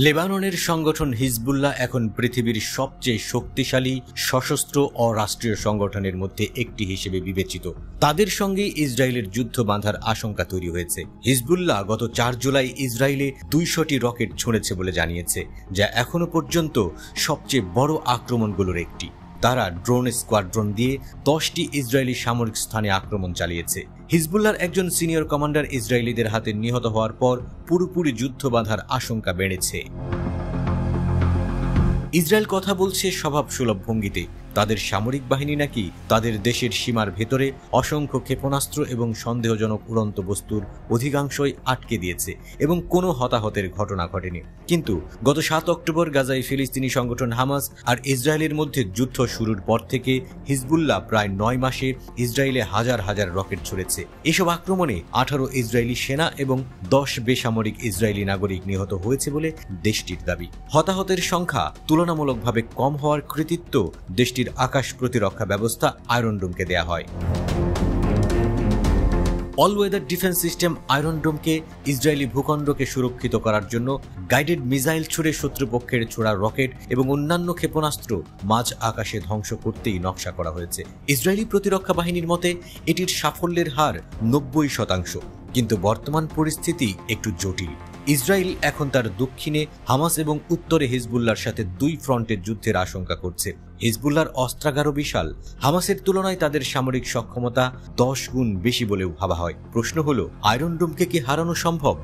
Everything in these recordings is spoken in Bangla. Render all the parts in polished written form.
লেবাননের সংগঠন হিজবুল্লাহ এখন পৃথিবীর সবচেয়ে শক্তিশালী সশস্ত্র অরাষ্ট্রীয় সংগঠনের মধ্যে একটি হিসেবে বিবেচিত। তাদের সঙ্গে ইসরায়েলের যুদ্ধ বাঁধার আশঙ্কা তৈরি হয়েছে। হিজবুল্লাহ গত 4 জুলাই ইসরায়েলে 200টি রকেট ছুঁড়েছে বলে জানিয়েছে, যা এখনো পর্যন্ত সবচেয়ে বড় আক্রমণগুলোর একটি। তারা ড্রোন স্কোয়াড্রন দিয়ে 10টি ইসরায়েলি সামরিক স্থানে আক্রমণ চালিয়েছে। হিজবুল্লাহর একজন সিনিয়র কমান্ডার ইসরায়েলিদের হাতে নিহত হওয়ার পর পুরোপুরি যুদ্ধ বাঁধার আশঙ্কা বেড়েছে। ইসরায়েল কথা বলছে স্বভাবসুলভ ভঙ্গিতে। তাদের সামরিক বাহিনী নাকি তাদের দেশের সীমার ভেতরে অসংখ্য ক্ষেপণাস্ত্র এবং সন্দেহজনক উড়ন্ত বস্তুর অধিকাংশই আটকে দিয়েছে এবং কোনো হতাহতের ঘটনা ঘটেনি। কিন্তু গত 7 অক্টোবর গাজায় ফিলিস্তিনি সংগঠন হামাস আর ইসরায়েলের মধ্যে যুদ্ধ শুরুর পর থেকে হিজবুল্লাহ প্রায় 9 মাসে ইসরায়েলে হাজার হাজার রকেট ছুড়েছে। এসব আক্রমণে 18 ইসরায়েলি সেনা এবং 10 বেসামরিক ইসরায়েলি নাগরিক নিহত হয়েছে বলে দেশটির দাবি। হতাহতের সংখ্যা তুলনামূলকভাবে কম হওয়ার কৃতিত্ব দেশটির আকাশ প্রতিরক্ষা ব্যবস্থা আয়রন ডোমকে দেয়া হয়। All weather defence system Iron ডোমকে ইসরায়েলি ভূখণ্ডকে সুরক্ষিত করার জন্য গাইডেড মিসাইল ছুড়ে শত্রুপক্ষের ছোড়া রকেট এবং অন্যান্য ক্ষেপণাস্ত্র মাঝ আকাশে ধ্বংস করতেই নকশা করা হয়েছে। ইসরায়েলি প্রতিরক্ষা বাহিনীর মতে এটির সাফল্যের হার 90%, কিন্তু বর্তমান পরিস্থিতি একটু জটিল। ইসরায়েল এখন তার দক্ষিণে হামাস এবং উত্তরে হিজবুল্লাহর সাথে 2 ফ্রন্টের যুদ্ধের আশঙ্কা করছে। হিজবুল্লাহর অস্ত্রাগারও বিশাল। হামাসের তুলনায় তাদের সামরিক সক্ষমতা 10 গুণ বেশি বলেও ভাবা হয়। প্রশ্ন হলো, আয়রন ডোমকে কি হারানো সম্ভব?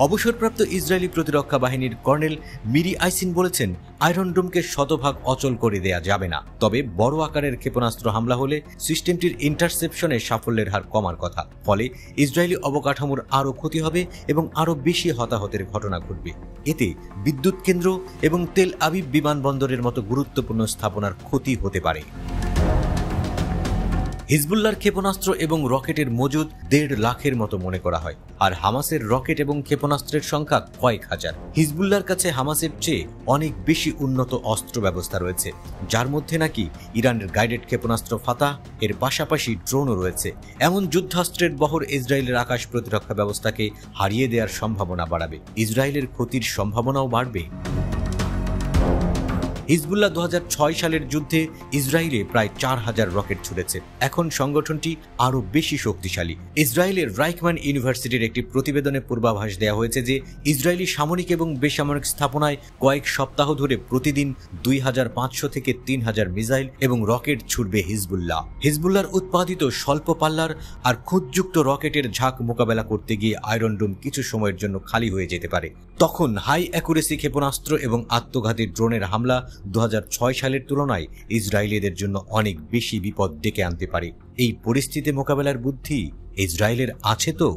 অবসরপ্রাপ্ত ইসরায়েলি প্রতিরক্ষা বাহিনীর কর্নেল মিরি আইসিন বলেছেন, আয়রন ডোমকে শতভাগ অচল করে দেয়া যাবে না, তবে বড় আকারের ক্ষেপণাস্ত্র হামলা হলে সিস্টেমটির ইন্টারসেপশনে সাফল্যের হার কমার কথা। ফলে ইসরায়েলি অবকাঠামোর আরও ক্ষতি হবে এবং আরও বেশি হতাহতের ঘটনা ঘটবে। এতে বিদ্যুৎ কেন্দ্র এবং তেল আবিব বিমানবন্দরের মতো গুরুত্বপূর্ণ স্থাপনার ক্ষতি হতে পারে। হিজবুল্লাহর ক্ষেপণাস্ত্র এবং রকেটের মজুদ 1.5 লাখের মতো মনে করা হয়, আর হামাসের রকেট এবং ক্ষেপণাস্ত্রের সংখ্যা কয়েক হাজার। হিজবুল্লাহর কাছে হামাসের চেয়ে অনেক বেশি উন্নত অস্ত্র ব্যবস্থা রয়েছে, যার মধ্যে নাকি ইরানের গাইডেড ক্ষেপণাস্ত্র ফাতাহ এর পাশাপাশি ড্রোনও রয়েছে। এমন যুদ্ধাস্ত্রের বহর ইসরায়েলের আকাশ প্রতিরক্ষা ব্যবস্থাকে হারিয়ে দেওয়ার সম্ভাবনা বাড়াবে। ইসরায়েলের ক্ষতির সম্ভাবনাও বাড়বে। হিজবুল্লাহ 2006 সালের যুদ্ধে ইসরায়েলে প্রায় 4000 রকেট ছুড়েছে। এখন সংগঠনটি আরও বেশি শক্তিশালী। ইসরায়েলের রাইকম্যান ইউনিভার্সিটির একটি প্রতিবেদনে পূর্বাভাস দেওয়া হয়েছে যে ইসরায়েলি সামরিক এবং বেসামরিক স্থাপনায় কয়েক সপ্তাহ ধরে প্রতিদিন 2500 থেকে 3000 মিসাইল এবং রকেট ছুড়বে হিজবুল্লাহ। হিজবুল্লাহর উৎপাদিত স্বল্প পাল্লার আর খুঁতযুক্ত রকেটের ঝাঁক মোকাবেলা করতে গিয়ে আয়রন ডোম কিছু সময়ের জন্য খালি হয়ে যেতে পারে। তখন হাই অ্যাকুরেসি ক্ষেপণাস্ত্র এবং আত্মঘাতী ড্রোনের হামলা 2006 সালের তুলনায় ইসরায়েলিদের জন্য অনেক বেশি বিপদ ডেকে আনতে পারে। এই পরিস্থিতি মোকাবেলার বুদ্ধি ইসরায়েলের আছে তো?